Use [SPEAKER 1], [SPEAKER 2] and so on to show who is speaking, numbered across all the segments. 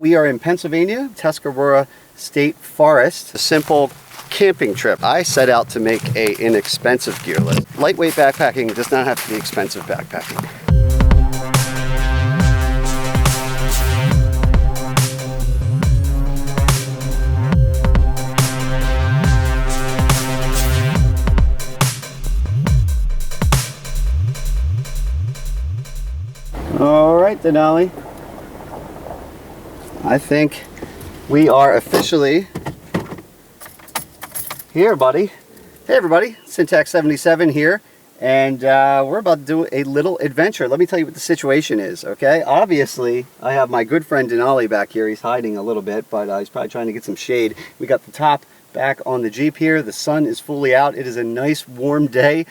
[SPEAKER 1] We are in Pennsylvania, Tuscarora State Forest. A simple camping trip. I set out to make an inexpensive gear list. Lightweight backpacking does not have to be expensive backpacking. All right, Denali. I think we are officially here, buddy. Hey, everybody. Syntax77 here, and we're about to do a little adventure. Let me tell you what the situation is, okay? Obviously, I have my good friend Denali back here. He's hiding a little bit, but he's probably trying to get some shade. We got the top back on the Jeep here. The sun is fully out. It is a nice, warm day,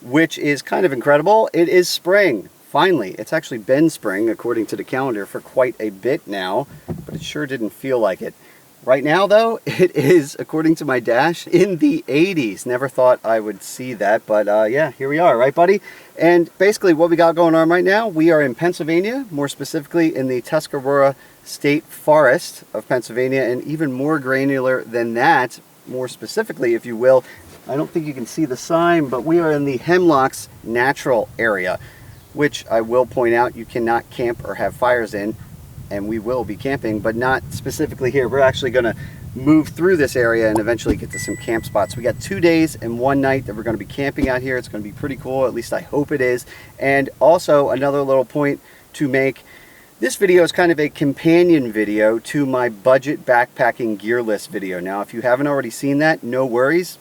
[SPEAKER 1] which is kind of incredible. It is spring. Finally, it's actually been spring, according to the calendar, for quite a bit now, but it sure didn't feel like it. Right now, though, it is, according to my dash, in the 80s. Never thought I would see that, but yeah, here we are, right, buddy? And basically what we got going on right now, we are in Pennsylvania, more specifically in the Tuscarora State Forest of Pennsylvania, and even more granular than that, more specifically, if you will, I don't think you can see the sign, but we are in the Hemlocks Natural Area, which I will point out you cannot camp or have fires in, and we will be camping, but not specifically here. We're actually going to move through this area and eventually get to some camp spots. We got 2 days and 1 night that we're going to be camping out here. It's going to be pretty cool, at least I hope it is. And also another little point to make, this video is kind of a companion video to my budget backpacking gear list video. Now, if you haven't already seen that, no worries.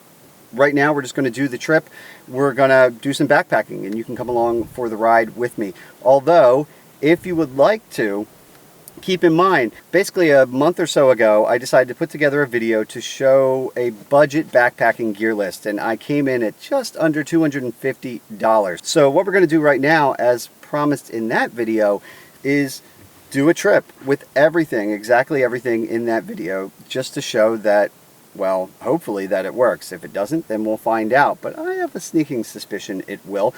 [SPEAKER 1] Right now we're just going to do the trip. We're going to do some backpacking, and you can come along for the ride with me. Although, if you would like to, keep in mind, basically a month or so ago, I decided to put together a video to show a budget backpacking gear list, and I came in at just under $250. So what we're going to do right now, as promised in that video, is do a trip with everything, exactly everything in that video, just to show that, well, hopefully that it works. If it doesn't, then we'll find out, but I have a sneaking suspicion it will.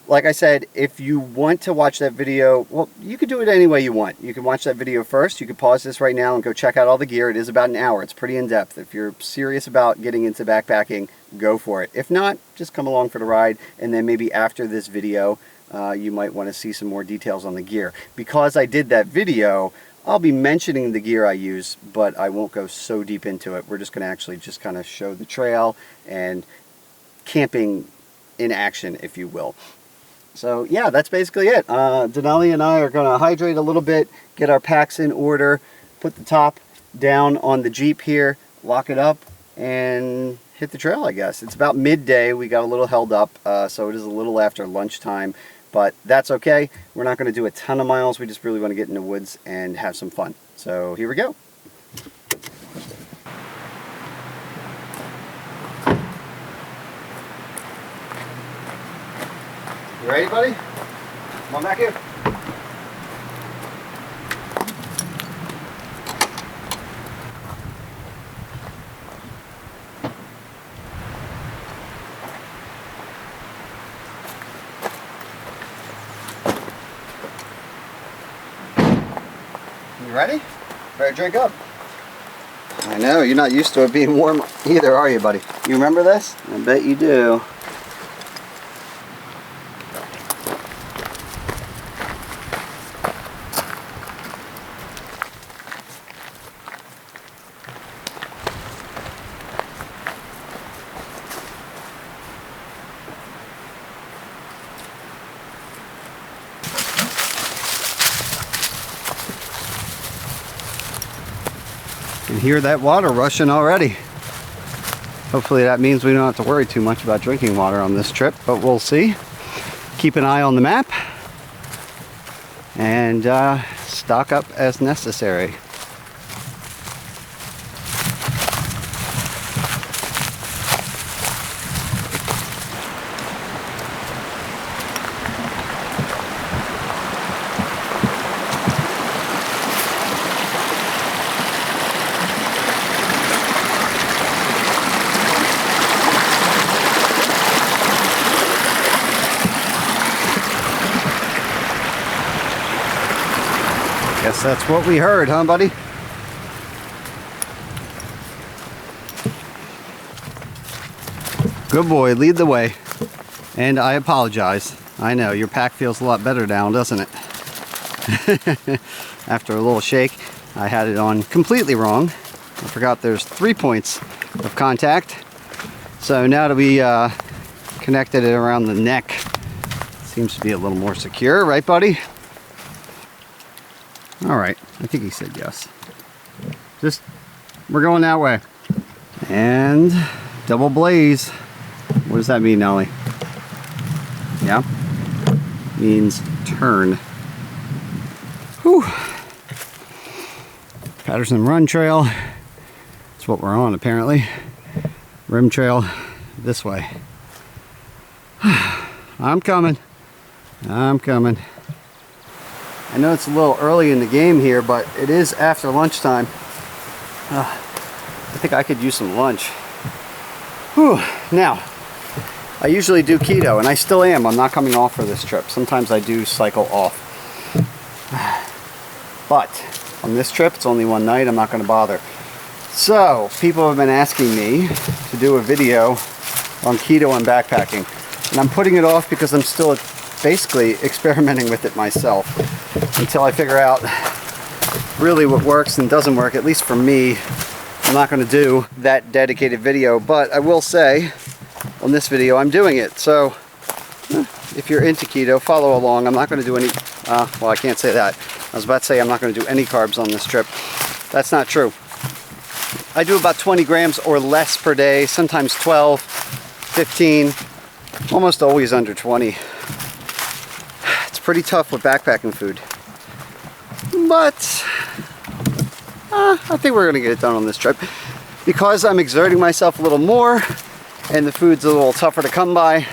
[SPEAKER 1] Like I said, if you want to watch that video, well, you could do it any way you want. You can watch that video first. You could pause this right now and go check out all the gear. It is about an hour. It's pretty in-depth. If you're serious about getting into backpacking, go for it. If not, just come along for the ride, and then maybe after this video, you might want to see some more details on the gear. Because I did that video, I'll be mentioning the gear I use, but I won't go so deep into it. We're just going to actually just kind of show the trail and camping in action, if you will. So yeah, that's basically it. Denali and I are going to hydrate a little bit, get our packs in order, put the top down on the Jeep here, lock it up, and hit the trail, I guess. It's about midday. We got a little held up, so it is a little after lunchtime. But that's okay. We're not going to do a ton of miles. We just really want to get in the woods and have some fun. So here we go. You ready, buddy? Come on back here. You ready? Better drink up. I know, you're not used to it being warm either, are you, buddy? You remember this? I bet you do. You can hear that water rushing already. Hopefully that means we don't have to worry too much about drinking water on this trip, but we'll see. Keep an eye on the map and stock up as necessary. Guess that's what we heard, huh, buddy? Good boy, lead the way. And I apologize. I know, your pack feels a lot better now, doesn't it? After a little shake, I had it on completely wrong. I forgot there's 3 points of contact. So now that we connected it around the neck, seems to be a little more secure, right buddy? All right, I think he said yes. Just, we're going that way. And double blaze. What does that mean, Nelly? Yeah? Means turn. Whew. Patterson Run Trail. That's what we're on apparently. Rim trail this way. I'm coming. I'm coming. I know it's a little early in the game here, but it is after lunchtime. I think I could use some lunch. Whew. Now, I usually do keto, and I still am. I'm not coming off for this trip. Sometimes I do cycle off. But on this trip, it's only one night. I'm not going to bother. So, people have been asking me to do a video on keto and backpacking. And I'm putting it off because I'm still basically experimenting with it myself until I figure out really what works and doesn't work, at least for me. I'm not going to do that dedicated video, but I will say on this video I'm doing it. So if you're into keto, follow along. I'm not going to do any, well, I can't say that. I was about to say I'm not going to do any carbs on this trip. That's not true. I do about 20 grams or less per day, sometimes 12, 15, almost always under 20. It's pretty tough with backpacking food. But I think we're going to get it done on this trip. Because I'm exerting myself a little more and the food's a little tougher to come by,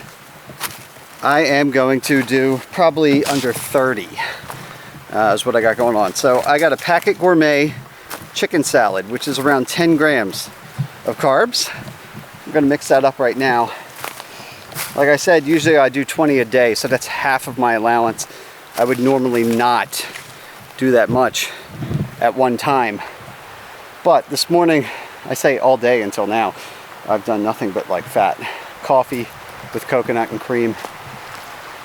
[SPEAKER 1] I am going to do probably under 30 is what I got going on. So I got a Packet Gourmet chicken salad, which is around 10 grams of carbs. I'm going to mix that up right now. Like I said, usually I do 20 a day, so that's half of my allowance. I would normally not do that much at one time. But this morning, I say all day until now, I've done nothing but like fat. Coffee with coconut and cream.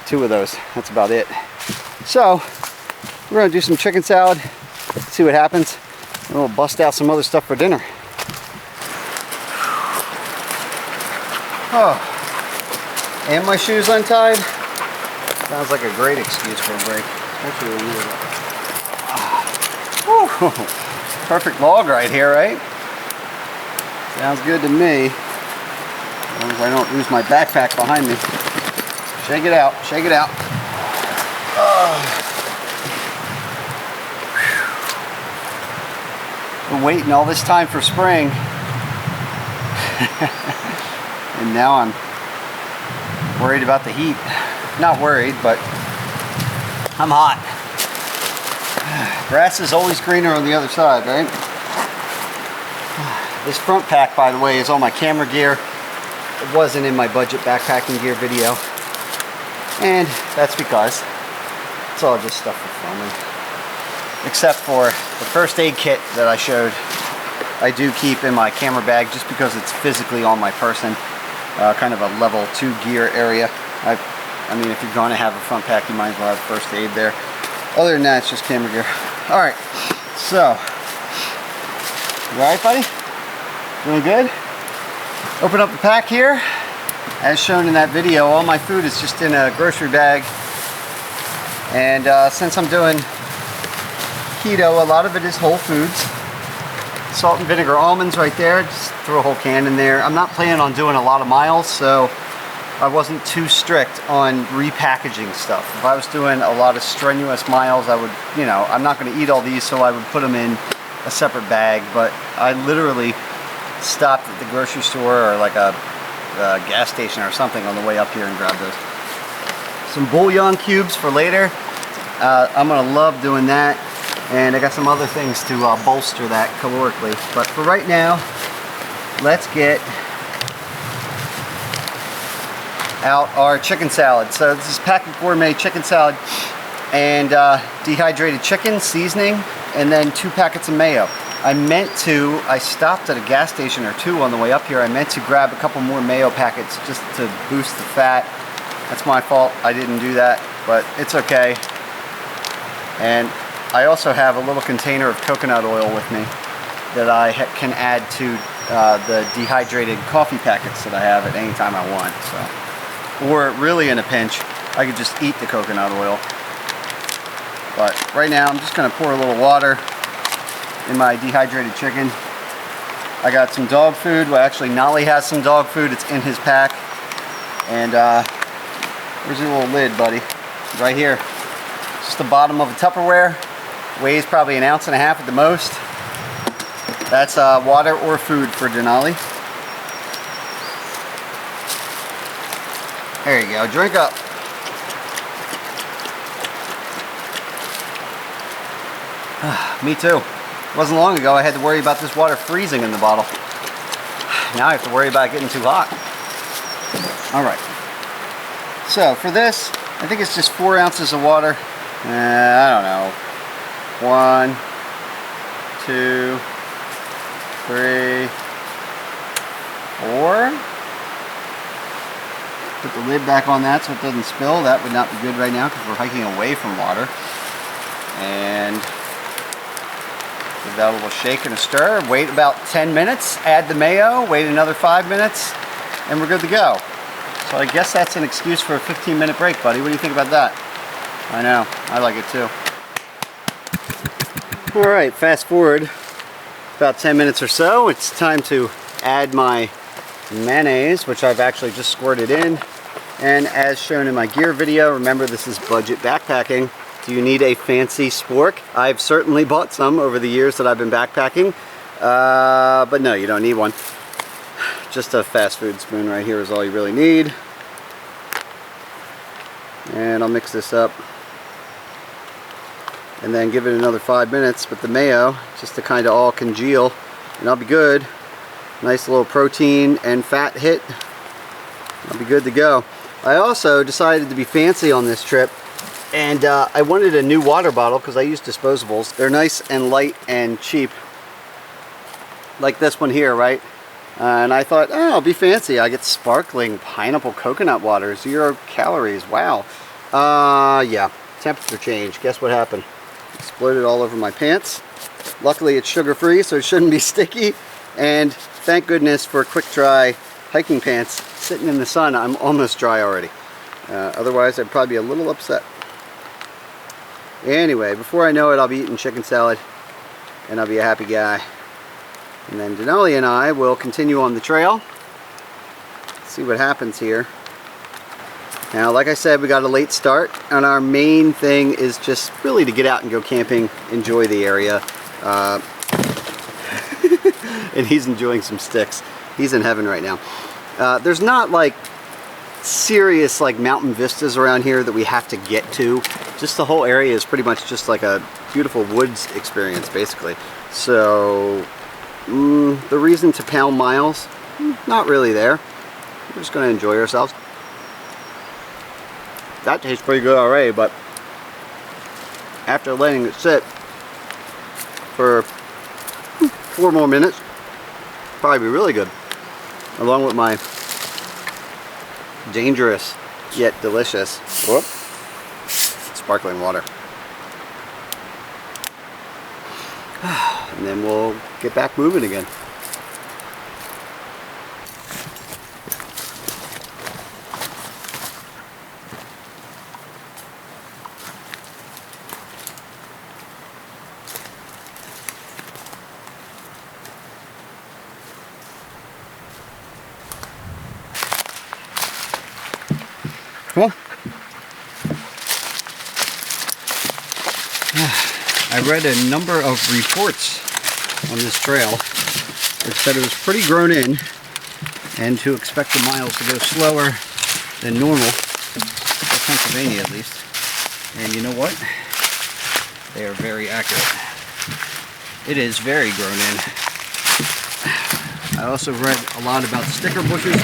[SPEAKER 1] 2 of those, that's about it. So, we're gonna do some chicken salad, see what happens. And we'll bust out some other stuff for dinner. Oh, and my shoes untied. Sounds like a great excuse for a break. Especially when you're perfect log right here, right? Sounds good to me. As long as I don't lose my backpack behind me. Shake it out, shake it out. Been waiting all this time for spring. And now I'm worried about the heat. Not worried, but I'm hot. Grass is always greener on the other side, right? This front pack, by the way, is all my camera gear. It wasn't in my budget backpacking gear video. And that's because it's all just stuff for filming. Except for the first aid kit that I showed, I do keep in my camera bag just because it's physically on my person. Kind of a level 2 gear area. I mean, if you're going to have a front pack, you might as well have first aid there. Other than that, it's just camera gear. Alright, so, you alright, buddy? Doing good? Open up the pack here. As shown in that video, all my food is just in a grocery bag. And since I'm doing keto, a lot of it is whole foods. Salt and vinegar almonds right there, just throw a whole can in there. I'm not planning on doing a lot of miles, so I wasn't too strict on repackaging stuff. If I was doing a lot of strenuous miles, I would, you know, I'm not going to eat all these, so I would put them in a separate bag. But I literally stopped at the grocery store or like a gas station or something on the way up here and grabbed those. Some bouillon cubes for later. I'm going to love doing that. And I got some other things to bolster that calorically. But for right now, let's get out our chicken salad. So this is Packet Gourmet chicken salad and dehydrated chicken, seasoning, and then 2 packets of mayo. I stopped at a gas station or 2 on the way up here. I meant to grab a couple more mayo packets just to boost the fat. That's my fault, I didn't do that, but it's okay. And I also have a little container of coconut oil with me that I can add to the dehydrated coffee packets that I have at any time I want. So, or really in a pinch, I could just eat the coconut oil. But right now I'm just going to pour a little water in my dehydrated chicken. I got some dog food. Well, actually Nolly has some dog food. It's in his pack. And where's your little lid, buddy? Right here. Just the bottom of a Tupperware. Weighs probably 1.5 ounces at the most. That's water or food for Denali. There you go. Drink up. Me too. It wasn't long ago I had to worry about this water freezing in the bottle. Now I have to worry about it getting too hot. Alright. So for this, I think it's just 4 ounces of water. I don't know. 1, 2, 3, 4. Put the lid back on that so it doesn't spill. That would not be good right now because we're hiking away from water. And give that a little shake and a stir. Wait about 10 minutes. Add the mayo. Wait another 5 minutes. And we're good to go. So I guess that's an excuse for a 15-minute break, buddy. What do you think about that? I know. I like it too. Alright, fast forward about 10 minutes or so. It's time to add my mayonnaise, which I've actually just squirted in. And as shown in my gear video, remember this is budget backpacking. Do you need a fancy spork? I've certainly bought some over the years that I've been backpacking. But no, you don't need one. Just a fast food spoon right here is all you really need. And I'll mix this up. And then give it another 5 minutes with the mayo just to kind of all congeal. And I'll be good. Nice little protein and fat hit. I'll be good to go. I also decided to be fancy on this trip. And I wanted a new water bottle because I use disposables. They're nice and light and cheap. Like this one here, right? And I thought, oh, I'll be fancy. I get sparkling pineapple coconut water. 0 calories. Wow. Yeah. Temperature change. Guess what happened? Exploded all over my pants. Luckily it's sugar-free, so it shouldn't be sticky. And thank goodness for quick dry hiking pants. Sitting in the sun, I'm almost dry already. Otherwise, I'd probably be a little upset. Anyway, before I know it, I'll be eating chicken salad, and I'll be a happy guy. And then Denali and I will continue on the trail. See what happens here. Now, like I said, we got a late start, and our main thing is just really to get out and go camping, enjoy the area. And he's enjoying some sticks. He's in heaven right now. There's not like serious like mountain vistas around here that we have to get to. Just the whole area is pretty much just like a beautiful woods experience, basically. So the reason to pound miles, not really there. We're just going to enjoy ourselves. That tastes pretty good already, but after letting it sit for 4 more minutes, probably be really good, along with my dangerous yet delicious sparkling water. And then we'll get back moving again. Well, I read a number of reports on this trail which said it was pretty grown in and to expect the miles to go slower than normal, for Pennsylvania at least. And you know what? They are very accurate. It is very grown in. I also read a lot about sticker bushes.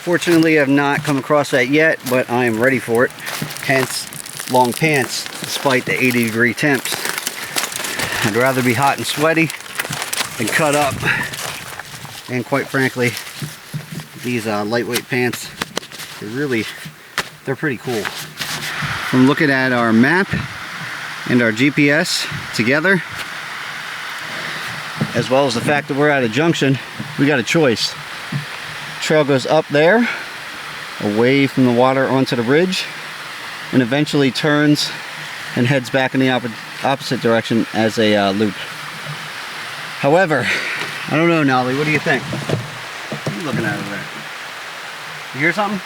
[SPEAKER 1] Fortunately, I've not come across that yet, but I am ready for it. Hence, long pants, despite the 80-degree temps. I'd rather be hot and sweaty than cut up. And quite frankly, these lightweight pants, they're pretty cool. From looking at our map and our GPS together, as well as the fact that we're at a junction, we got a choice. Trail goes up there, away from the water onto the ridge, and eventually turns and heads back in the opposite direction as a loop. However, I don't know, Nolly, what do you think? What are you looking at over there? You hear something?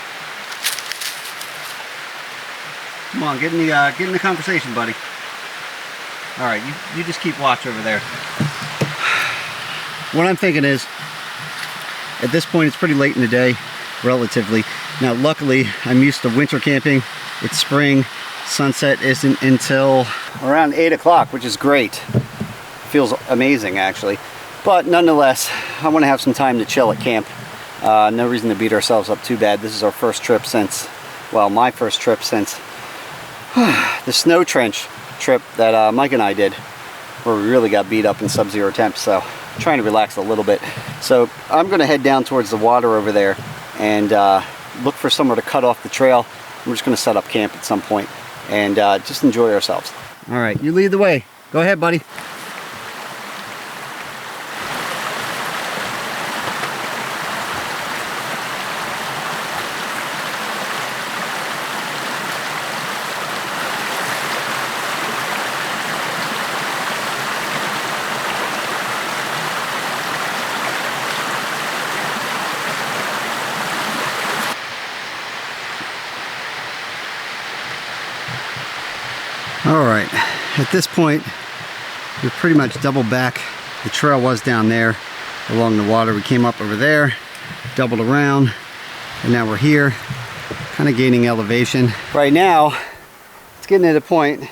[SPEAKER 1] Come on, get in the conversation, buddy. All right, you just keep watch over there. What I'm thinking is, at this point, it's pretty late in the day, relatively. Now, luckily, I'm used to winter camping. It's spring. Sunset isn't until around 8 o'clock, which is great. Feels amazing, actually. But nonetheless, I want to have some time to chill at camp. No reason to beat ourselves up too bad. This is our first trip since, well, my first trip since the snow trench trip that Mike and I did, where we really got beat up in sub-zero temps. So I'm trying to relax a little bit. So I'm going to head down towards the water over there and look for somewhere to cut off the trail. We're just going to set up camp at some point and just enjoy ourselves. All right, you lead the way. Go ahead, buddy. Alright, at this point we're pretty much double back. The trail was down there along the water. We came up over there, doubled around, and now we're here, kind of gaining elevation. Right now, it's getting to the point,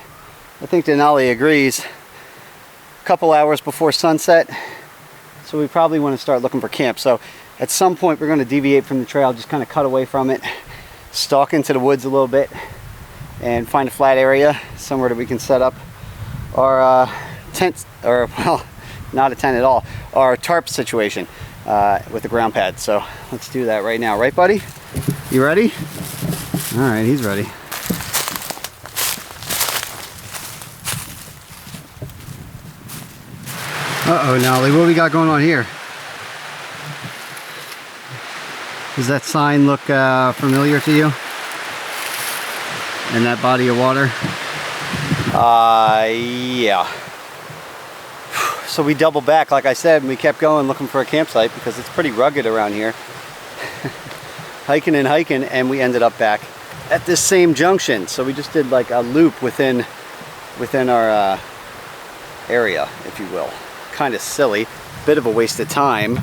[SPEAKER 1] I think Denali agrees, a couple hours before sunset, so we probably want to start looking for camp. So at some point we're going to deviate from the trail, just kind of cut away from it, stalk into the woods a little bit, and find a flat area somewhere that we can set up our tent, or well, not a tent at all, our tarp situation with the ground pad. So let's do that right now, right, buddy? You ready? All right, he's ready. Uh-oh, Nolly, what do we got going on here? Does that sign look familiar to you? And that body of water? Yeah. So we doubled back, like I said, and we kept going looking for a campsite because it's pretty rugged around here. Hiking and hiking, and we ended up back at this same junction. So we just did like a loop within our area, if you will. Kind of silly, bit of a waste of time,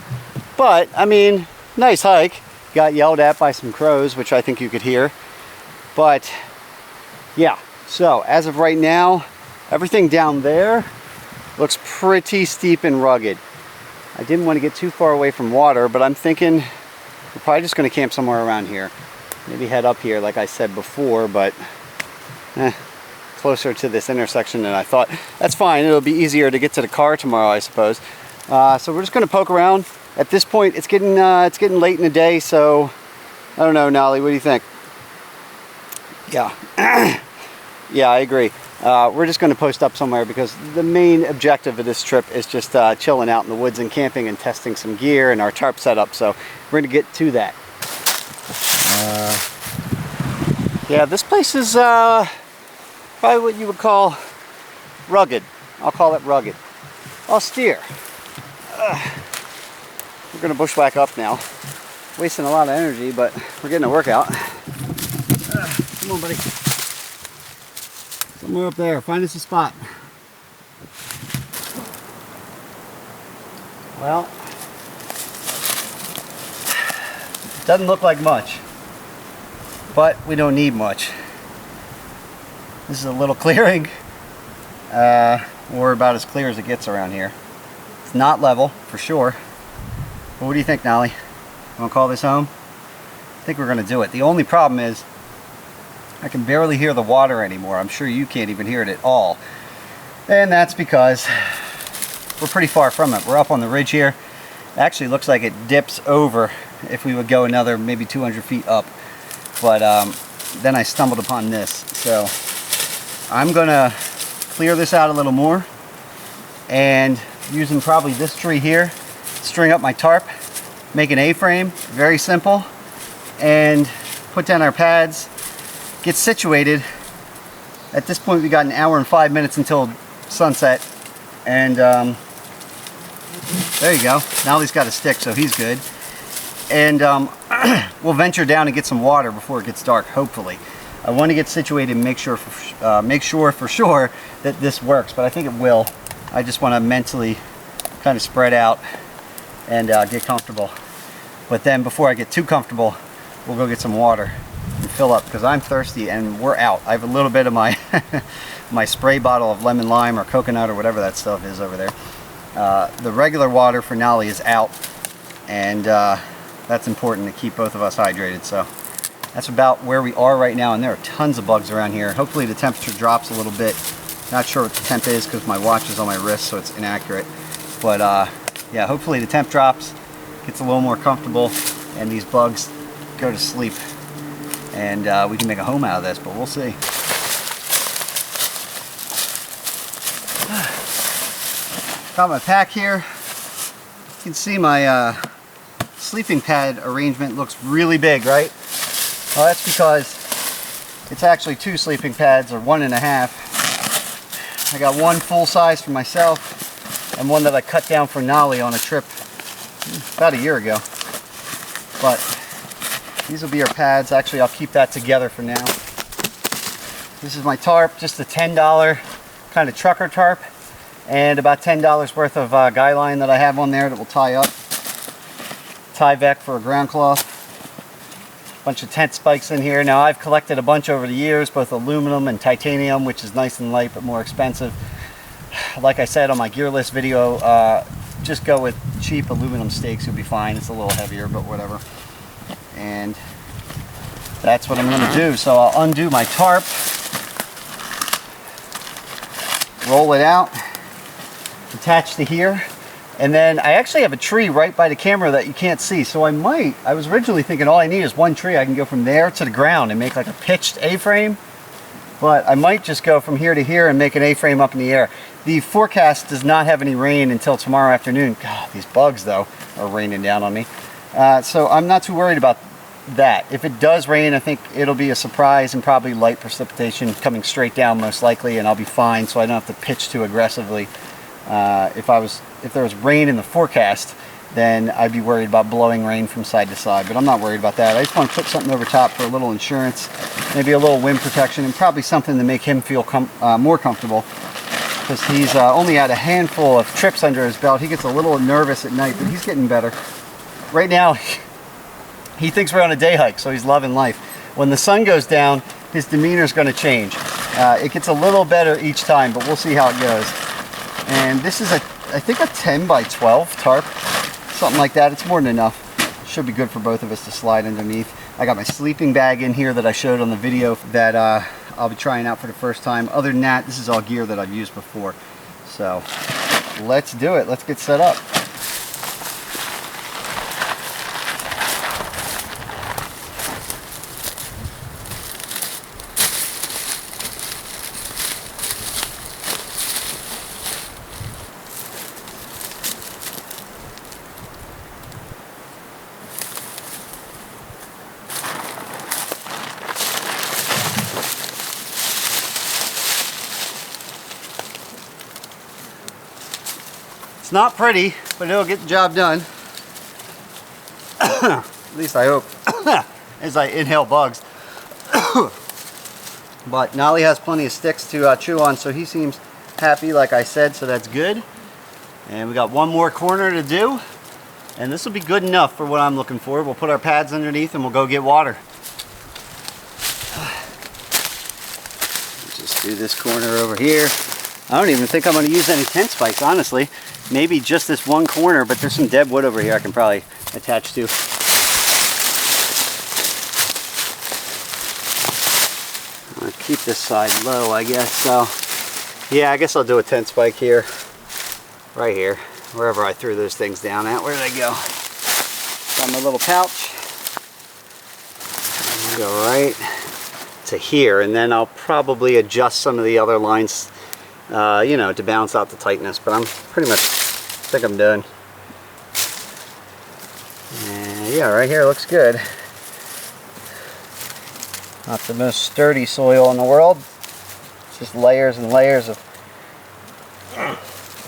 [SPEAKER 1] but I mean, nice hike. Got yelled at by some crows, which I think you could hear, but yeah. So as of right now, everything down there looks pretty steep and rugged. I didn't want to get too far away from water, but I'm thinking we're probably just going to camp somewhere around here. Maybe head up here like I said before, but closer to this intersection than I thought. That's fine. It'll be easier to get to the car tomorrow, I suppose. So we're just going to poke around. At this point, it's getting late in the day, so I don't know, Nolly, what do you think? Yeah. Yeah, I agree. We're just going to post up somewhere because the main objective of this trip is just chilling out in the woods and camping and testing some gear and our tarp setup. So we're going to get to that. Yeah, this place is probably what you would call rugged. I'll call it rugged. Austere. We're going to bushwhack up now. Wasting a lot of energy, but we're getting a workout. Come on, buddy. Somewhere up there. Find us a spot. Well, doesn't look like much, but we don't need much. This is a little clearing. We're about as clear as it gets around here. It's not level, for sure. But what do you think, Nolly? You want to call this home? I think we're going to do it. The only problem is I can barely hear the water anymore. I'm sure you can't even hear it at all. And that's because we're pretty far from it. We're up on the ridge here. It actually looks like it dips over if we would go another maybe 200 feet up. But then I stumbled upon this. So I'm gonna clear this out a little more, and using probably this tree here, string up my tarp, make an A-frame, very simple, and put down our pads, get situated. At this point we got an hour and 5 minutes until sunset, and there you go. Now he's got a stick, so he's good. And we'll venture down and get some water before it gets dark, hopefully. I want to get situated and make sure for sure that this works, but I think it will. I just want to mentally kind of spread out and get comfortable. But then before I get too comfortable, we'll go get some water and fill up, because I'm thirsty and we're out. I have a little bit of my my spray bottle of lemon lime or coconut or whatever that stuff is over there. The regular water for Nolly is out, and that's important to keep both of us hydrated. So that's about where we are right now, and there are tons of bugs around here. Hopefully the temperature drops a little bit. Not sure what the temp is because my watch is on my wrist, so it's inaccurate. But yeah, hopefully the temp drops, gets a little more comfortable, and these bugs go to sleep, and we can make a home out of this, but we'll see. Got my pack here. You can see my sleeping pad arrangement looks really big, right? Well, that's because it's actually 2 sleeping pads, or 1.5. I got one full size for myself and one that I cut down for Nolly on a trip about a year ago. But these will be our pads. Actually, I'll keep that together for now. This is my tarp, just a $10 kind of trucker tarp, and about $10 worth of guyline that I have on there that will tie up. Tyvek for a ground cloth. Bunch of tent spikes in here. Now I've collected a bunch over the years, both aluminum and titanium, which is nice and light but more expensive. Like I said on my gear list video, just go with cheap aluminum stakes, you'll be fine. It's a little heavier, but whatever. And that's what I'm going to do. So I'll undo my tarp, roll it out, attach to here. And then I actually have a tree right by the camera that you can't see. So I was originally thinking all I need is one tree. I can go from there to the ground and make like a pitched A-frame. But I might just go from here to here and make an A-frame up in the air. The forecast does not have any rain until tomorrow afternoon. God, these bugs though are raining down on me. So I'm not too worried about that. If it does rain, I think it'll be a surprise and probably light precipitation coming straight down most likely, and I'll be fine, so I don't have to pitch too aggressively. If there was rain in the forecast, then I'd be worried about blowing rain from side to side, but I'm not worried about that. I just want to put something over top for a little insurance, maybe a little wind protection, and probably something to make him feel more comfortable, because he's only had a handful of trips under his belt. He gets a little nervous at night, but he's getting better. Right now, he thinks we're on a day hike, so he's loving life. When the sun goes down, his demeanor is going to change. It gets a little better each time, but we'll see how it goes. And this is I think a 10 by 12 tarp, something like that. It's more than enough. Should be good for both of us to slide underneath. I got my sleeping bag in here that I showed on the video that I'll be trying out for the first time. Other than that, this is all gear that I've used before. So let's do it. Let's get set up. Not pretty, but it'll get the job done. At least I hope. As I inhale bugs. But Nolly has plenty of sticks to chew on, so he seems happy, like I said, so that's good. And we got one more corner to do, and this will be good enough for what I'm looking for. We'll put our pads underneath and we'll go get water. Just do this corner over here. I don't even think I'm going to use any tent spikes, honestly. Maybe just this one corner, but there's some dead wood over here I can probably attach to. I'll keep this side low, I guess. So Yeah, I guess I'll do a tent spike here, right here, wherever I threw those things down at. Where did I go? Got my little pouch. Go right to here, and then I'll probably adjust some of the other lines, you know, to balance out the tightness, but I'm pretty much, I think I'm done. And yeah, right here looks good. Not the most sturdy soil in the world. It's just layers and layers of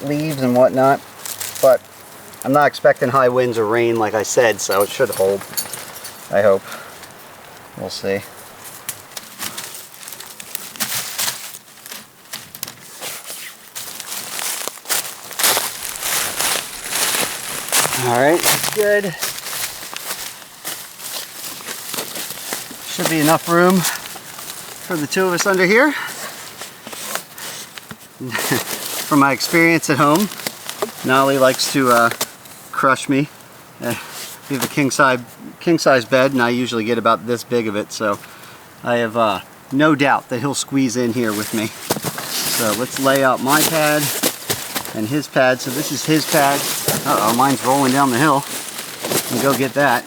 [SPEAKER 1] leaves and whatnot, but I'm not expecting high winds or rain like I said, so it should hold, I hope. We'll see. Alright, that's good. Should be enough room for the two of us under here. From my experience at home, Nolly likes to crush me. We have a king size bed, and I usually get about this big of it, so I have no doubt that he'll squeeze in here with me. So let's lay out my pad and his pad. So this is his pad. Uh-oh, mine's rolling down the hill. And go get that.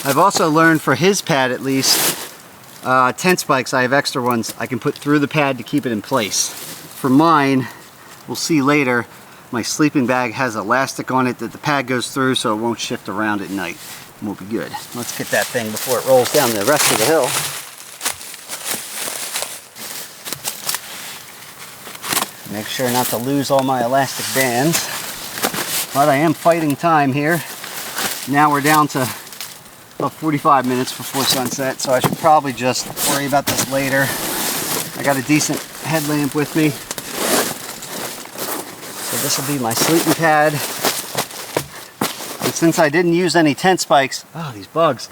[SPEAKER 1] I've also learned for his pad at least, tent spikes, I have extra ones I can put through the pad to keep it in place. For mine, we'll see later, my sleeping bag has elastic on it that the pad goes through so it won't shift around at night. And we'll be good. Let's get that thing before it rolls down the rest of the hill. Make sure not to lose all my elastic bands. But I am fighting time here. Now we're down to about 45 minutes before sunset, so I should probably just worry about this later. I got a decent headlamp with me. So this will be my sleeping pad. And since I didn't use any tent spikes, oh, these bugs.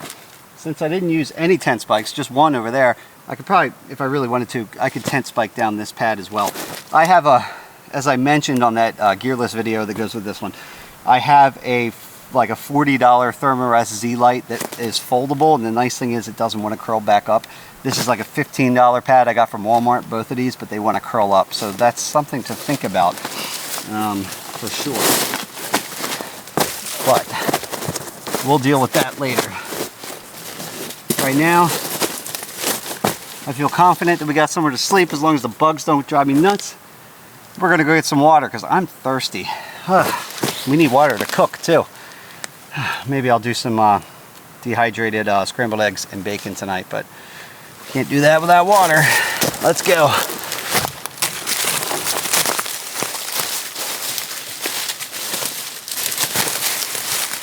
[SPEAKER 1] Since I didn't use any tent spikes, just one over there, I could probably, if I really wanted to, I could tent spike down this pad as well. I have a, as I mentioned on that gearless video that goes with this one, I have a like a $40 Thermarest Z light that is foldable, and the nice thing is it doesn't want to curl back up. This is like a $15 pad I got from Walmart, both of these, but they want to curl up, so that's something to think about for sure. But we'll deal with that later. Right now, I feel confident that we got somewhere to sleep as long as the bugs don't drive me nuts. We're gonna go get some water because I'm thirsty. We need water to cook too. Maybe I'll do some dehydrated scrambled eggs and bacon tonight, but can't do that without water. Let's go.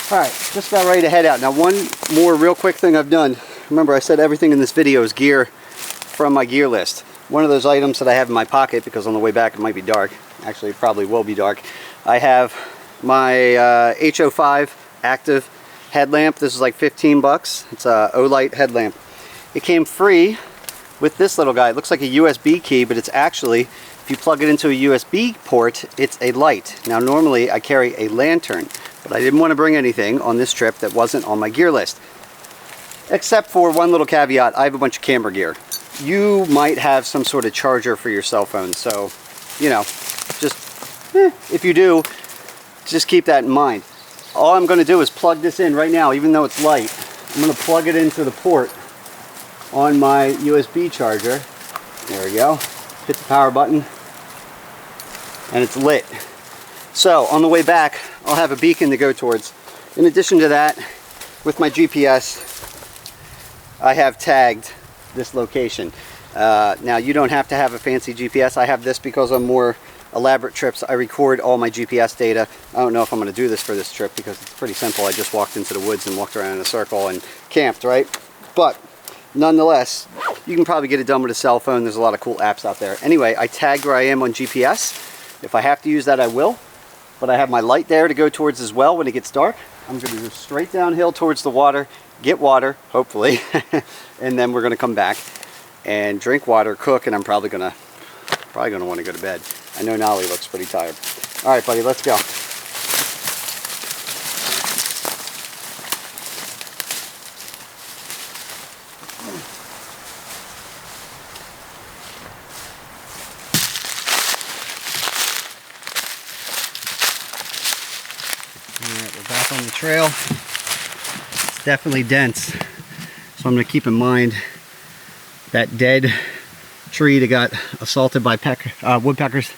[SPEAKER 1] All right, just about ready to head out. Now, one more real quick thing I've done. Remember, I said everything in this video is gear from my gear list. One of those items that I have in my pocket, because on the way back it might be dark. Actually, it probably will be dark. I have my Ho5 Active Headlamp. This is like 15 bucks. It's a O-Light headlamp. It came free with this little guy. It looks like a USB key, but it's actually, if you plug it into a USB port, it's a light. Now, normally I carry a lantern, but I didn't want to bring anything on this trip that wasn't on my gear list. Except for one little caveat, I have a bunch of camera gear. You might have some sort of charger for your cell phone, so, you know, just, if you do, just keep that in mind. All I'm going to do is plug this in right now, even though it's light. I'm going to plug it into the port on my USB charger. There we go. Hit the power button, and it's lit. So, on the way back, I'll have a beacon to go towards. In addition to that, with my GPS, I have tagged this location. Now, you don't have to have a fancy GPS. I have this because on more elaborate trips I record all my GPS data. I don't know if I'm going to do this for this trip because it's pretty simple. I just walked into the woods and walked around in a circle and camped, right? But nonetheless, you can probably get it done with a cell phone. There's a lot of cool apps out there. Anyway, I tagged where I am on GPS. If I have to use that, I will. But I have my light there to go towards as well when it gets dark. I'm going to go straight downhill towards the water, get water, hopefully, and then we're going to come back and drink water, cook, and I'm probably going to want to go to bed. I know Nolly looks pretty tired. All right, buddy, let's go. Back on the trail. It's definitely dense, so I'm going to keep in mind that dead tree that got assaulted by woodpeckers.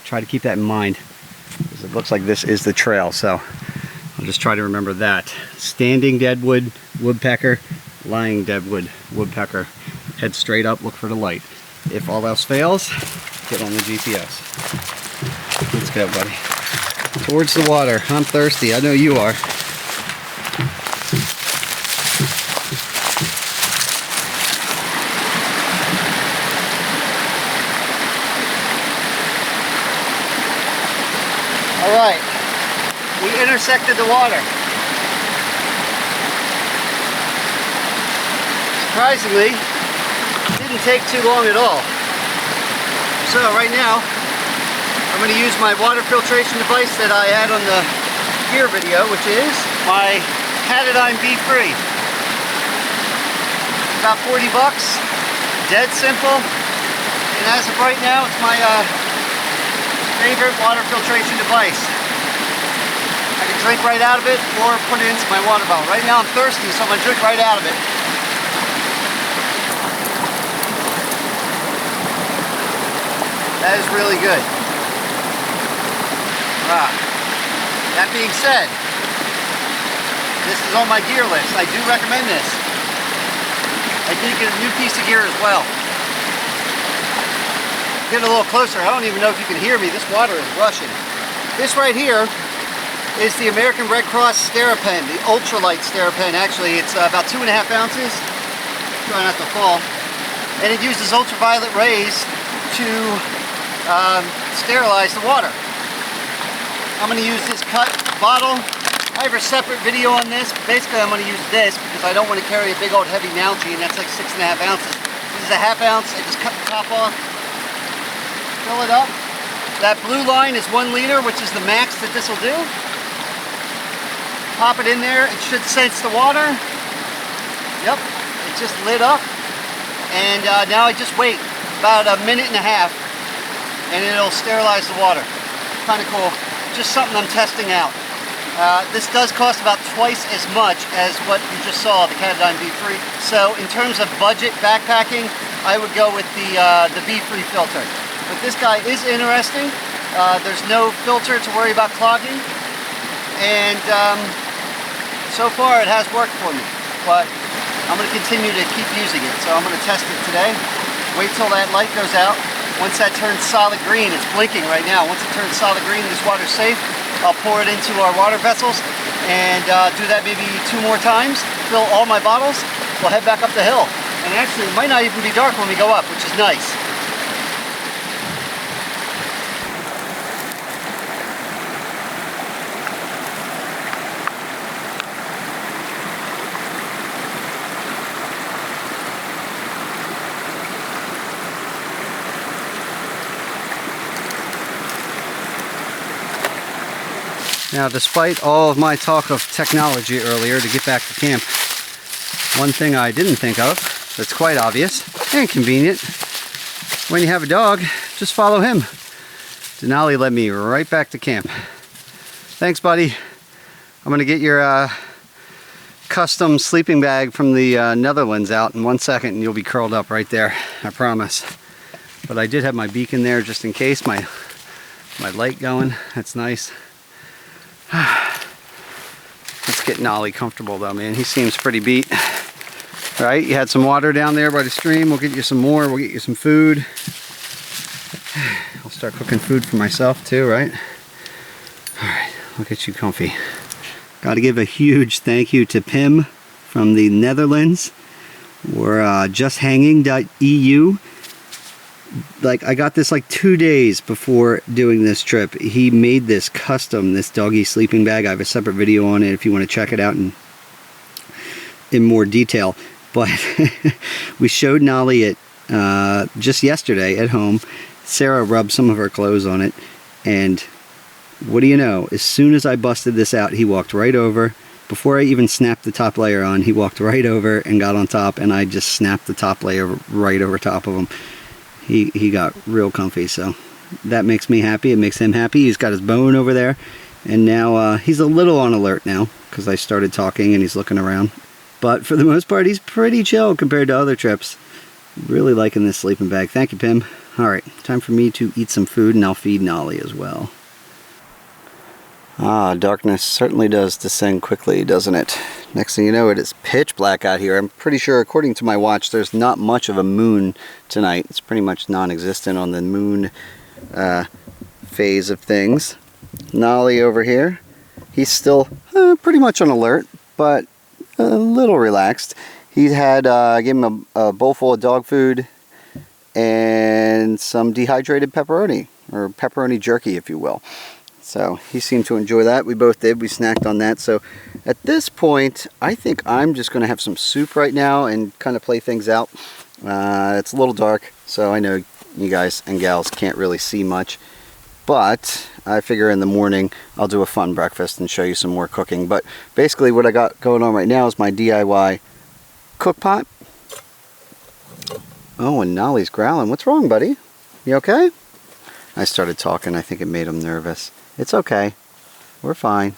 [SPEAKER 1] Try to keep that in mind, because it looks like this is the trail, so I'll just try to remember that. Standing deadwood woodpecker, lying deadwood woodpecker. Head straight up, look for the light. If all else fails, get on the GPS. Let's go, buddy. Towards the water. I'm thirsty. I know you are. All right. We intersected the water. Surprisingly, it didn't take too long at all. So right now, I'm going to use my water filtration device that I had on the gear video, which is my Patterson B3. About 40 bucks, dead simple, and as of right now, it's my favorite water filtration device. I can drink right out of it or put it into my water bottle. Right now I'm thirsty, so I'm going to drink right out of it. That is really good. That being said, this is on my gear list. I do recommend this. I did get a new piece of gear as well. Get a little closer. I don't even know if you can hear me. This water is rushing. This right here is the American Red Cross Steripen, the ultralight Steripen. Actually, it's about 2.5 ounces. Try not to fall. And it uses ultraviolet rays to sterilize the water. I'm going to use this cut bottle. I have a separate video on this. Basically, I'm going to use this because I don't want to carry a big old heavy Mountie, and that's like 6.5 ounces. This is a 1/2 ounce. I just cut the top off, fill it up. That blue line is 1 liter, which is the max that this will do. Pop it in there. It should sense the water. Yep, it just lit up. And now I just wait about 1.5 minutes, and it'll sterilize the water. Kind of cool. Just something I'm testing out. This does cost about twice as much as what you just saw, the Patterson B3. So in terms of budget backpacking, I would go with the B3 filter. But this guy is interesting. There's no filter to worry about clogging. And so far it has worked for me. But I'm going to continue to keep using it. So I'm going to test it today. Wait till that light goes out. Once that turns solid green, it's blinking right now. Once it turns solid green, this water's safe. I'll pour it into our water vessels and do that maybe 2 more times. Fill all my bottles. We'll head back up the hill. And actually, it might not even be dark when we go up, which is nice. Now, despite all of my talk of technology earlier to get back to camp, one thing I didn't think of that's quite obvious and convenient, when you have a dog, just follow him. Denali led me right back to camp. Thanks, buddy. I'm going to get your custom sleeping bag from the Netherlands out in 1 second, and you'll be curled up right there, I promise. But I did have my beacon there just in case, my light going. That's nice. Let's get Nolly comfortable though, man. He seems pretty beat. All right, you had some water down there by the stream. We'll get you some more. We'll get you some food. I'll start cooking food for myself too, right? All right, I'll get you comfy. Got to give a huge thank you to Pim from the Netherlands. We're justhanging.eu. Like, I got this like 2 days before doing this trip. He made this custom, this doggy sleeping bag. I have a separate video on it if you want to check it out in more detail. But we showed Nolly it just yesterday at home. Sarah rubbed some of her clothes on it, and what do you know? As soon as I busted this out, he walked right over. Before I even snapped the top layer on, he walked right over and got on top, and I just snapped the top layer right over top of him. He got real comfy, so that makes me happy. It makes him happy. He's got his bone over there, And now he's a little on alert now because I started talking and he's looking around. But for the most part, he's pretty chill compared to other trips. Really liking this sleeping bag. Thank you, Pim. Alright, time for me to eat some food, and I'll feed Nolly as well. Ah, darkness certainly does descend quickly, doesn't it? Next thing you know, it is pitch black out here. I'm pretty sure, according to my watch, there's not much of a moon tonight. It's pretty much non-existent on the moon phase of things. Nolly over here, he's still pretty much on alert, but a little relaxed. He had, I gave him a bowl full of dog food and some dehydrated pepperoni, or pepperoni jerky, if you will. So he seemed to enjoy that. We both did. We snacked on that. So at this point, I think I'm just going to have some soup right now and kind of play things out. It's a little dark, so I know you guys and gals can't really see much. But I figure in the morning I'll do a fun breakfast and show you some more cooking. But basically what I got going on right now is my DIY cook pot. Oh, and Nolly's growling. What's wrong, buddy? You okay? I started talking. I think it made him nervous. It's okay. We're fine.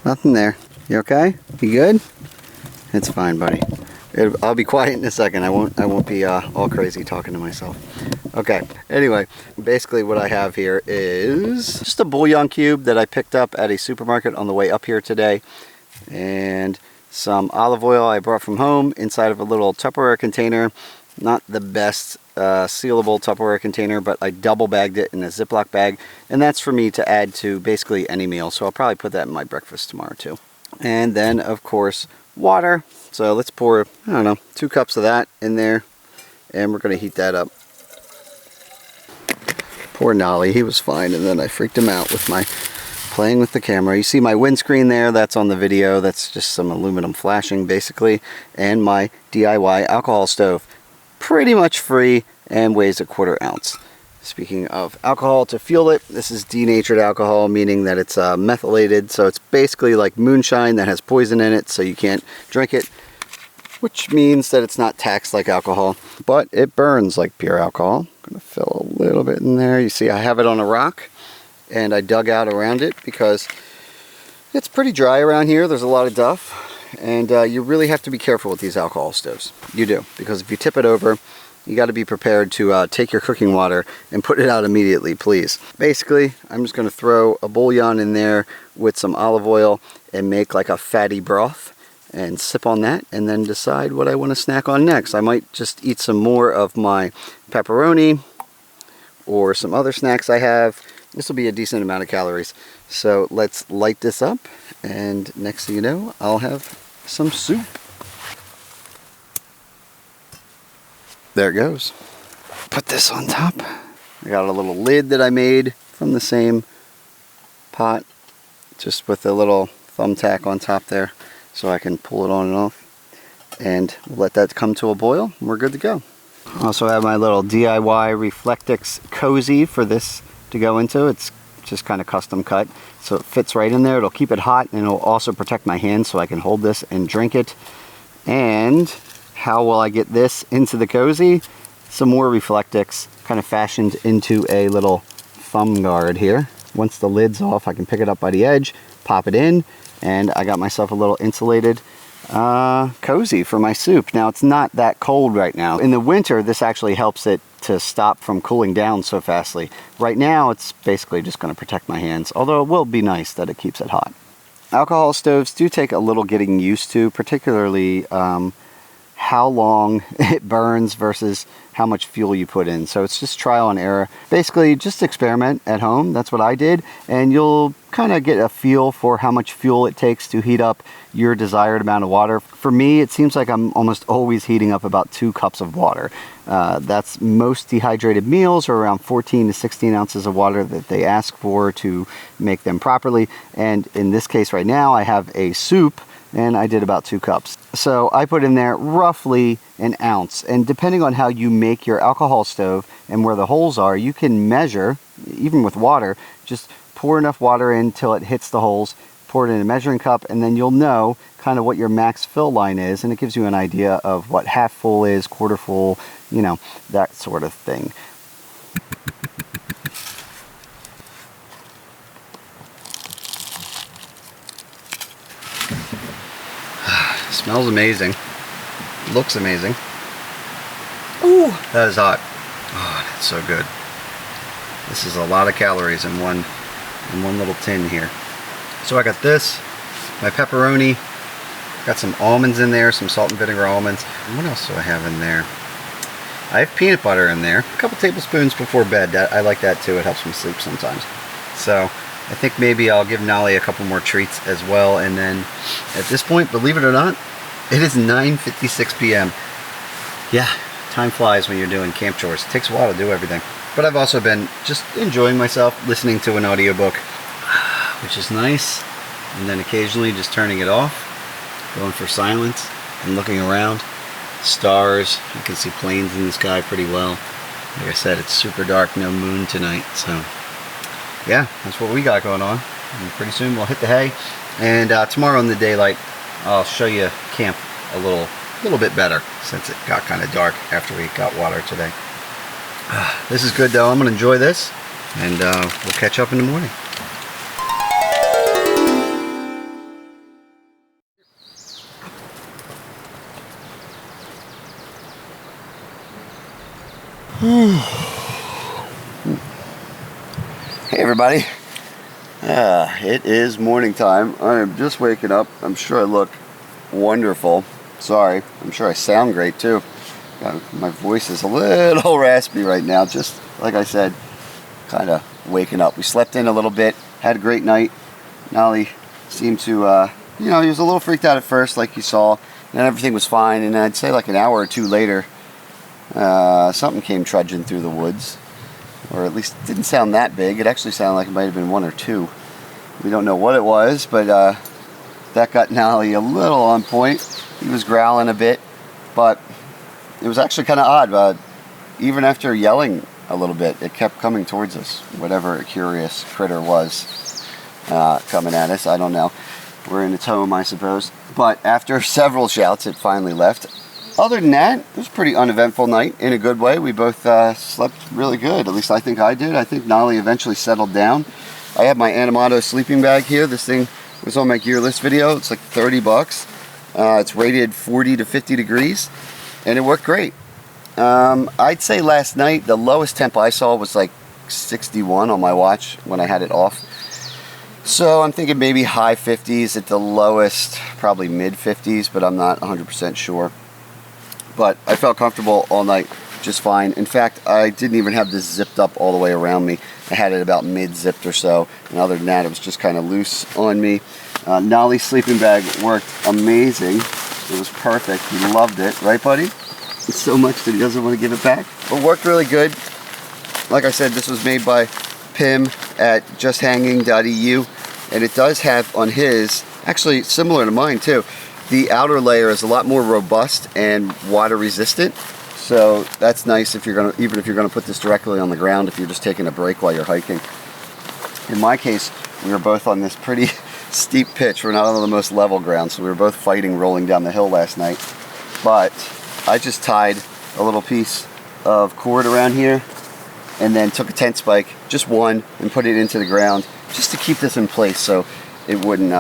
[SPEAKER 1] Nothing there. You okay? You good? It's fine, buddy. I'll be quiet in a second. I won't be all crazy talking to myself. Okay. Anyway, basically what I have here is just a bouillon cube that I picked up at a supermarket on the way up here today, and some olive oil I brought from home inside of a little Tupperware container. Not the best sealable Tupperware container, but I double bagged it in a Ziploc bag, and that's for me to add to basically any meal. So I'll probably put that in my breakfast tomorrow too. And then of course water. So let's pour, I don't know, 2 cups of that in there, and we're going to heat that up. Poor Nolly, he was fine, and then I freaked him out with my playing with the camera. You see my windscreen there, that's on the video. That's just some aluminum flashing basically, and my DIY alcohol stove. Pretty much free and weighs a 1/4 ounce. Speaking of alcohol to fuel it, this is denatured alcohol, meaning that it's methylated, so it's basically like moonshine that has poison in it, so you can't drink it, which means that it's not taxed like alcohol, but it burns like pure alcohol. I'm going to fill a little bit in there. You see I have it on a rock, and I dug out around it because it's pretty dry around here. There's a lot of duff. And you really have to be careful with these alcohol stoves. You do, because if you tip it over, you got to be prepared to take your cooking water and put it out immediately, please. Basically, I'm just going to throw a bouillon in there with some olive oil and make like a fatty broth and sip on that, and then decide what I want to snack on next. I might just eat some more of my pepperoni or some other snacks I have. This will be a decent amount of calories. So let's light this up, and next thing you know, I'll have some soup. There it goes. Put this on top. I got a little lid that I made from the same pot, just with a little thumbtack on top there, so I can pull it on and off. And we'll let that come to a boil, and we're good to go. I also have my little DIY Reflectix Cozy for this to go into. It's just kind of custom cut, so it fits right in there. It'll keep it hot, and it'll also protect my hands so I can hold this and drink it. And how will I get this into the Cozy? Some more Reflectix, kind of fashioned into a little thumb guard here. Once the lid's off, I can pick it up by the edge, pop it in, and I got myself a little insulated Cozy for my soup. Now, it's not that cold right now. In the winter, this actually helps it to stop from cooling down so fastly. Right now, it's basically just going to protect my hands, although it will be nice that it keeps it hot. Alcohol stoves do take a little getting used to, particularly how long it burns versus how much fuel you put in. So it's just trial and error. Basically, just experiment at home. That's what I did, and you'll kind of get a feel for how much fuel it takes to heat up your desired amount of water. For me, it seems like I'm almost always heating up about 2 cups of water. That's most dehydrated meals are around 14 to 16 ounces of water that they ask for to make them properly. And in this case right now, I have a soup, and I did about 2 cups. So I put in there roughly an ounce, and depending on how you make your alcohol stove and where the holes are, you can measure, even with water, just pour enough water in till it hits the holes, pour it in a measuring cup, and then you'll know kind of what your max fill line is, and it gives you an idea of what half full is, quarter full, you know, that sort of thing. Smells amazing. Looks amazing. Ooh, that is hot. Oh, that's so good. This is a lot of calories in one little tin here. So I got this, my pepperoni, got some almonds in there, some salt and vinegar almonds. And what else do I have in there? I have peanut butter in there, a couple tablespoons before bed. I like that too, it helps me sleep sometimes. So I think maybe I'll give Nolly a couple more treats as well, and then at this point, believe it or not, it is 9:56 p.m. Yeah, time flies when you're doing camp chores. It takes a while to do everything. But I've also been just enjoying myself, listening to an audiobook, which is nice, and then occasionally just turning it off, going for silence, and looking around. Stars, you can see planes in the sky pretty well. Like I said, it's super dark, no moon tonight, so yeah, that's what we got going on. And pretty soon we'll hit the hay, and tomorrow in the daylight I'll show you camp a little bit better, since it got kind of dark after we got water today. This is good though. I'm gonna enjoy this, and we'll catch up in the morning. Hey everybody, it is morning time. I am just waking up. I'm sure I look wonderful. Sorry, I'm sure I sound great too. My voice is a little raspy right now, just like I said, kind of waking up. We slept in a little bit, had a great night. Nolly seemed to, he was a little freaked out at first, like you saw, and then everything was fine, and I'd say like an hour or two later, something came trudging through the woods, or at least it didn't sound that big. It actually sounded like it might have been one or two. We don't know what it was, but that got Nolly a little on point. He was growling a bit, but it was actually kind of odd. Even after yelling a little bit, it kept coming towards us, whatever curious critter was coming at us. I don't know. We're in its home, I suppose. But after several shouts, it finally left. Other than that, it was a pretty uneventful night in a good way. We both slept really good. At least I think I did. I think Nolly eventually settled down. I have my Animato sleeping bag here. This thing was on my gear list video. It's like 30 bucks. It's rated 40 to 50 degrees, and it worked great. I'd say last night the lowest temp I saw was like 61 on my watch when I had it off. So I'm thinking maybe high 50s at the lowest, probably mid 50s, but I'm not 100% sure. But I felt comfortable all night just fine. In fact, I didn't even have this zipped up all the way around me. I had it about mid-zipped or so, and other than that, it was just kind of loose on me. Nolly's sleeping bag worked amazing. It was perfect. He loved it. Right, buddy? It's so much that he doesn't want to give it back. But it worked really good. Like I said, this was made by Pim at justhanging.eu, and it does have on his, actually similar to mine too, the outer layer is a lot more robust and water resistant. So that's nice if you're gonna, even if you're gonna put this directly on the ground, if you're just taking a break while you're hiking. In my case, we were both on this pretty steep pitch. We're not on the most level ground, so we were both fighting rolling down the hill last night. But I just tied a little piece of cord around here and then took a tent spike, just one, and put it into the ground just to keep this in place so it wouldn't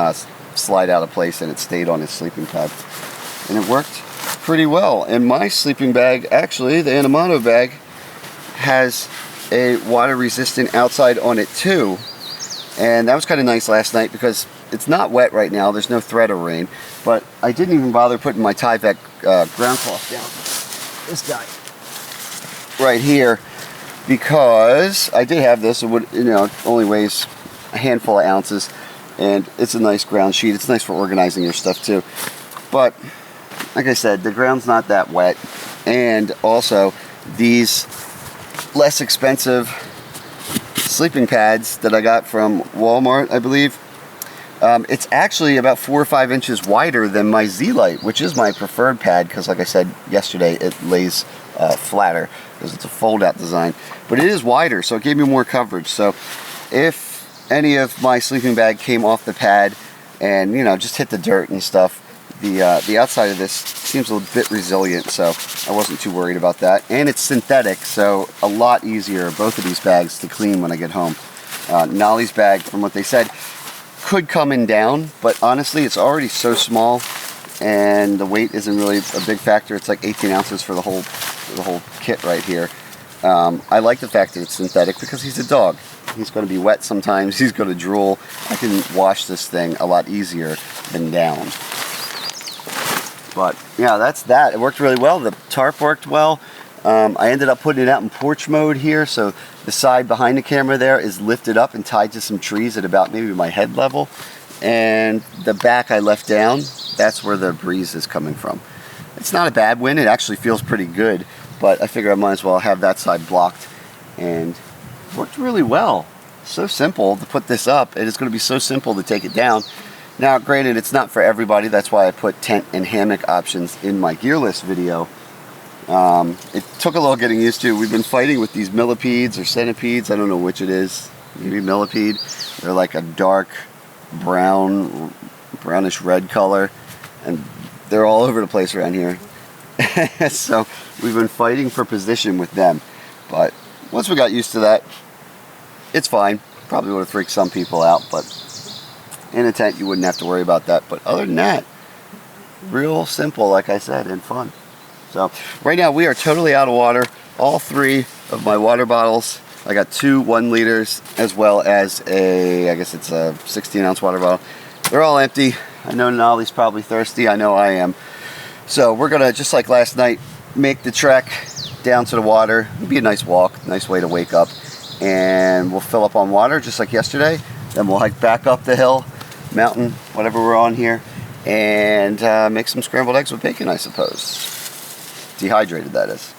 [SPEAKER 1] slide out of place, and it stayed on his sleeping pad. And it worked pretty well. And my sleeping bag, actually, the Animato bag, has a water resistant outside on it too. And that was kind of nice last night because it's not wet right now. There's no threat of rain. But I didn't even bother putting my Tyvek ground cloth down. This guy right here, because I did have this. It would, it only weighs a handful of ounces, and it's a nice ground sheet. It's nice for organizing your stuff too. But like I said, the ground's not that wet, and also these less expensive sleeping pads that I got from Walmart, I believe, it's actually about 4 or 5 inches wider than my Z-Lite, which is my preferred pad because, like I said yesterday, it lays flatter because it's a fold-out design. But it is wider, so it gave me more coverage. So if any of my sleeping bag came off the pad and, just hit the dirt and stuff, the outside of this seems a bit resilient, so I wasn't too worried about that. And it's synthetic, so a lot easier, both of these bags, to clean when I get home. Nolly's bag, from what they said, could come in down, but honestly, it's already so small and the weight isn't really a big factor. It's like 18 ounces for the whole kit right here. I like the fact that it's synthetic because he's a dog. He's going to be wet sometimes. He's going to drool. I can wash this thing a lot easier than down. But yeah, that's that. It worked really well. The tarp worked well. I ended up putting it out in porch mode here, so the side behind the camera there is lifted up and tied to some trees at about maybe my head level, and the back I left down. That's where the breeze is coming from. It's not a bad wind. It actually feels pretty good, but I figure I might as well have that side blocked, and it worked really well. So simple to put this up. It is going to be so simple to take it down. Now, granted, it's not for everybody. That's why I put tent and hammock options in my gear list video. It took a little getting used to. We've been fighting with these Millipedes or Centipedes. I don't know which it is. Maybe Millipede. They're like a dark brown, brownish red color, and they're all over the place around here. So we've been fighting for position with them. But once we got used to that, it's fine. Probably would have freaked some people out, but in a tent you wouldn't have to worry about that. But other than that, real simple, like I said, and fun. So right now we are totally out of water. All 3 of my water bottles. I got 2 1 liters as well as I guess it's a 16-ounce water bottle. They're all empty. I know Denali's probably thirsty. I know I am. So we're gonna, just like last night, make the trek down to the water. It'll be a nice walk, nice way to wake up. And we'll fill up on water just like yesterday. Then we'll hike back up the hill, mountain, whatever we're on here, and make some scrambled eggs with bacon, I suppose. Dehydrated, that is.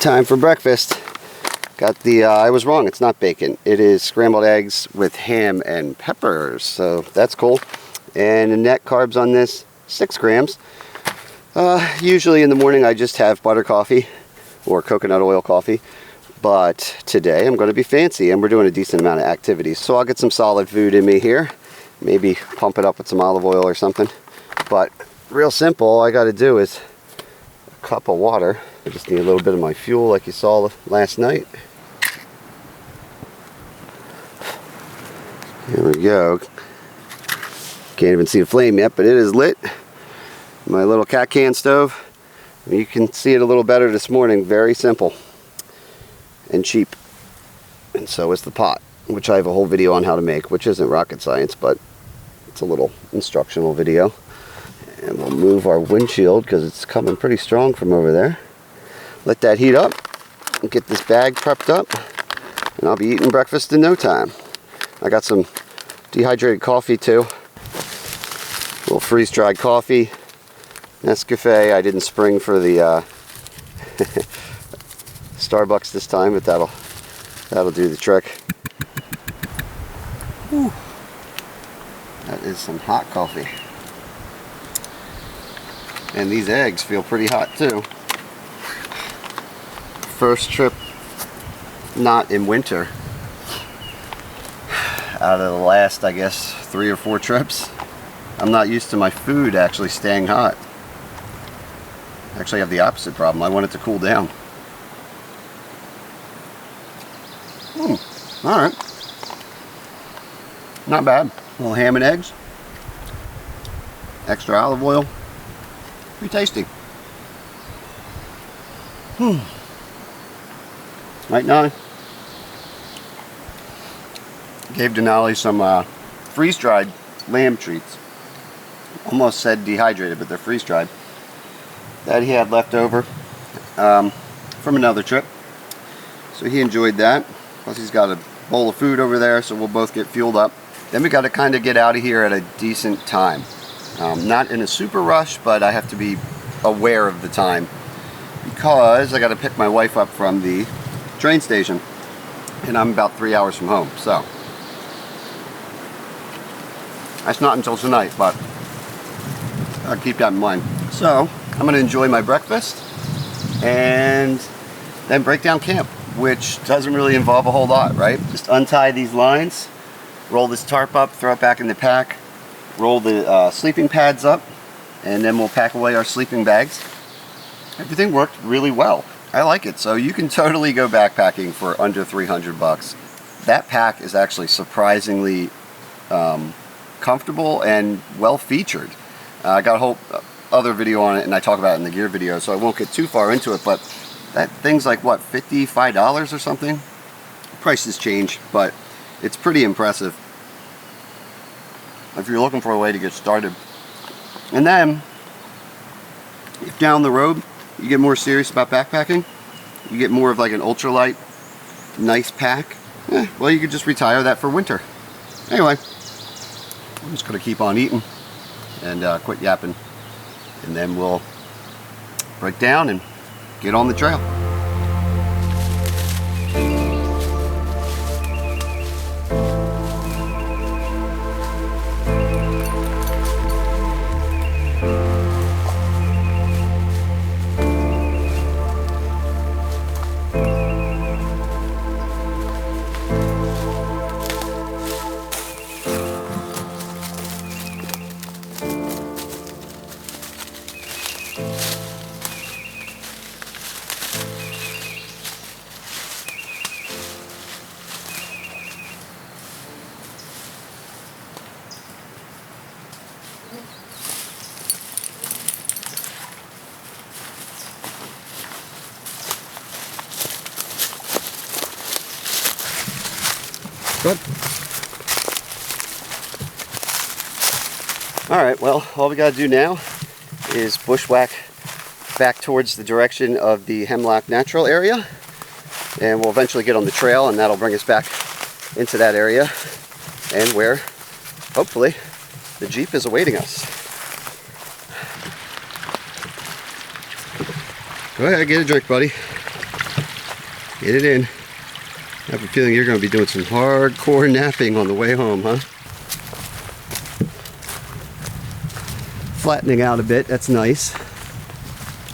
[SPEAKER 1] Time for breakfast. Got the, I was wrong, it's not bacon. It is scrambled eggs with ham and peppers, so that's cool. And the net carbs on this, 6 grams. Usually in the morning I just have butter coffee or coconut oil coffee, but today I'm going to be fancy and we're doing a decent amount of activities. So I'll get some solid food in me here, maybe pump it up with some olive oil or something. But real simple, all I got to do is a cup of water. I just need a little bit of my fuel like you saw last night. Here we go. Can't even see the flame yet, but it is lit. My little cat can stove. You can see it a little better this morning. Very simple and cheap. And so is the pot, which I have a whole video on how to make, which isn't rocket science, but it's a little instructional video. And we'll move our windshield because it's coming pretty strong from over there. Let that heat up and get this bag prepped up, and I'll be eating breakfast in no time. I got some dehydrated coffee too. A little freeze-dried coffee. Nescafe. I didn't spring for the Starbucks this time, but that'll do the trick. Whew. That is some hot coffee. And these eggs feel pretty hot too. First trip not in winter out of the last, I guess, 3 or 4 trips. I'm not used to my food actually staying hot. I actually have the opposite problem. I want it to cool down. Alright. Not bad. A little ham and eggs. Extra olive oil. Pretty tasty. Right now, gave Denali some freeze-dried lamb treats. Almost said dehydrated, but they're freeze-dried. That he had left over from another trip. So he enjoyed that. Plus he's got a bowl of food over there, so we'll both get fueled up. Then we got to kind of get out of here at a decent time. Not in a super rush, but I have to be aware of the time. because I got to pick my wife up from the train station, and I'm about 3 hours from home, so that's not until tonight, but I'll keep that in mind. So I'm going to enjoy my breakfast and then break down camp, which doesn't really involve a whole lot, right? Just untie these lines, roll this tarp up, throw it back in the pack, roll the sleeping pads up, and then we'll pack away our sleeping bags. Everything worked really well. I like it. So you can totally go backpacking for under 300 bucks. That pack is actually surprisingly comfortable and well featured. I got a whole other video on it, and I talk about it in the gear video, so I won't get too far into it, but that thing's like, what, $55 or something? Prices change, but it's pretty impressive if you're looking for a way to get started. And then, if down the road you get more serious about backpacking, you get more of like an ultralight, nice pack, well, you could just retire that for winter. Anyway, I'm just going to keep on eating and quit yapping, and then we'll break down and get on the trail. Good. Alright, well, all we got to do now is bushwhack back towards the direction of the Hemlock Natural Area, and we'll eventually get on the trail, and that'll bring us back into that area, and where, hopefully, the Jeep is awaiting us. Go ahead, get a drink, buddy. Get it in. I have a feeling you're going to be doing some hardcore napping on the way home, huh? Flattening out a bit, that's nice.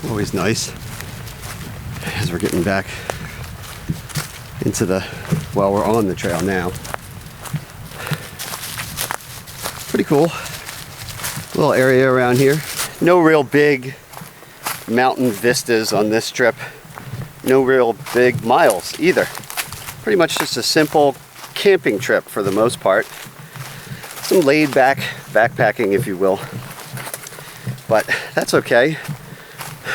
[SPEAKER 1] Always nice. As we're getting back into the, well, we're on the trail now. Pretty cool. Little area around here. No real big mountain vistas on this trip. No real big miles either. Pretty much just a simple camping trip for the most part. Some laid back backpacking, if you will. But that's okay.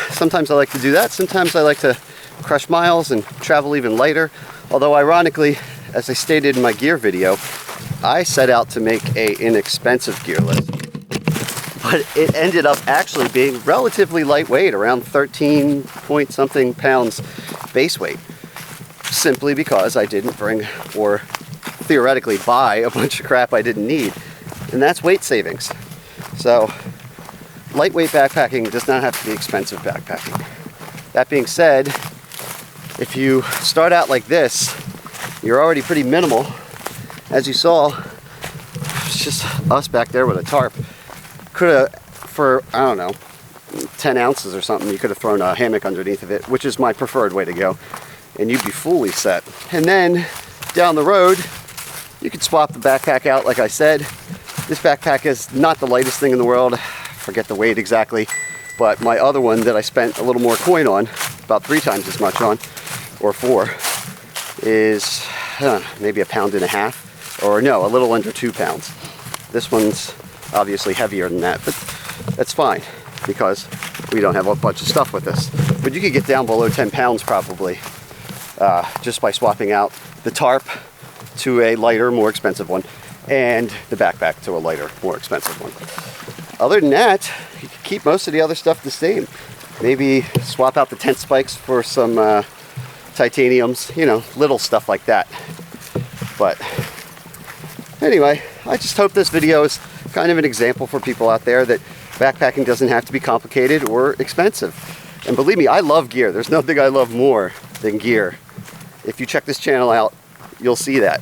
[SPEAKER 1] Sometimes I like to do that. Sometimes I like to crush miles and travel even lighter. Although ironically, as I stated in my gear video, I set out to make an inexpensive gear list. But it ended up actually being relatively lightweight, around 13 point something pounds base weight. Simply because I didn't bring, or theoretically buy, a bunch of crap I didn't need. And that's weight savings. So lightweight backpacking does not have to be expensive backpacking. That being said, if you start out like this, you're already pretty minimal. As you saw, it's just us back there with a tarp. Could have, for, I don't know, 10 ounces or something, you could have thrown a hammock underneath of it, which is my preferred way to go. And you'd be fully set. And then down the road, you could swap the backpack out, like I said. This backpack is not the lightest thing in the world. Forget the weight exactly. But my other one that I spent a little more coin on, about 3 times as much on, or 4, is maybe 1.5 pounds, or no, a little under 2 pounds. This one's obviously heavier than that, but that's fine because we don't have a bunch of stuff with us. But you could get down below 10 pounds probably. Just by swapping out the tarp to a lighter, more expensive one, and the backpack to a lighter, more expensive one. Other than that, you can keep most of the other stuff the same. Maybe swap out the tent spikes for some titaniums, you know, little stuff like that. But anyway, I just hope this video is kind of an example for people out there that backpacking doesn't have to be complicated or expensive. And believe me, I love gear. There's nothing I love more than gear. If you check this channel out, you'll see that.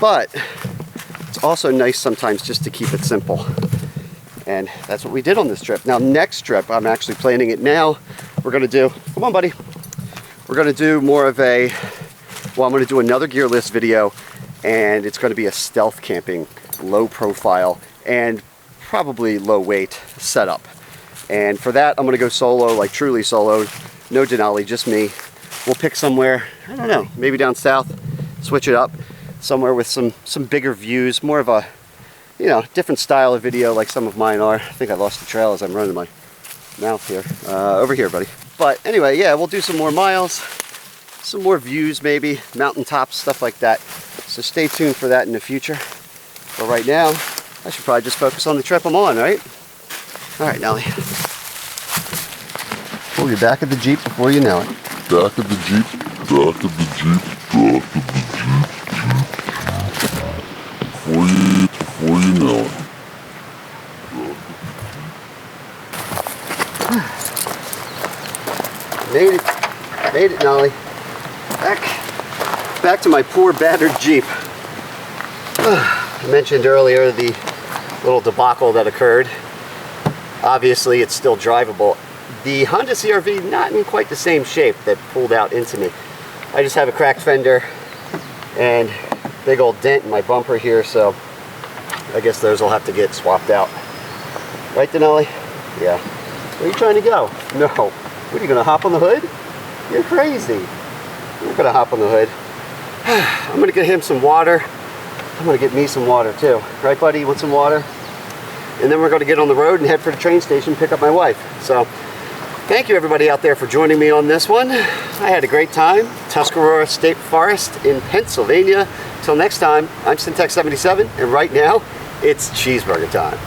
[SPEAKER 1] But it's also nice sometimes just to keep it simple. And that's what we did on this trip. Now, next trip, I'm actually planning it now. We're gonna do, come on buddy. We're gonna do more of a, well, I'm gonna do another gear list video, and it's gonna be a stealth camping, low profile, and probably low weight setup. And for that, I'm gonna go solo, like truly solo, no Denali, just me. We'll pick somewhere, I don't know, maybe down south, switch it up, somewhere with some bigger views, more of a, you know, different style of video like some of mine are. I think I lost the trail as I'm running my mouth here. Over here, buddy. But anyway, yeah, we'll do some more miles, some more views maybe, mountaintops, stuff like that. So stay tuned for that in the future. But right now, I should probably just focus on the trip I'm on, right? All right, Nelly. Pull you back of the Jeep before you know it.
[SPEAKER 2] Back of the Jeep, back of the Jeep, back of the Jeep. Before you know it.
[SPEAKER 1] Made it, Nolly. Back to my poor battered Jeep. I mentioned earlier the little debacle that occurred. Obviously, it's still drivable. The Honda CR-V not in quite the same shape that pulled out into me. I just have a cracked fender and big old dent in my bumper here, so I guess those will have to get swapped out. Right, Denali? Yeah. Where are you trying to go? No. What, are you gonna hop on the hood? You're crazy. You're not gonna hop on the hood. I'm gonna get him some water. I'm gonna get me some water too. Right, buddy? You want some water? And then we're gonna get on the road and head for the train station, pick up my wife. So, thank you everybody out there for joining me on this one. I had a great time. Tuscarora State Forest in Pennsylvania. Till next time, I'm Syntax77, and right now, it's cheeseburger time.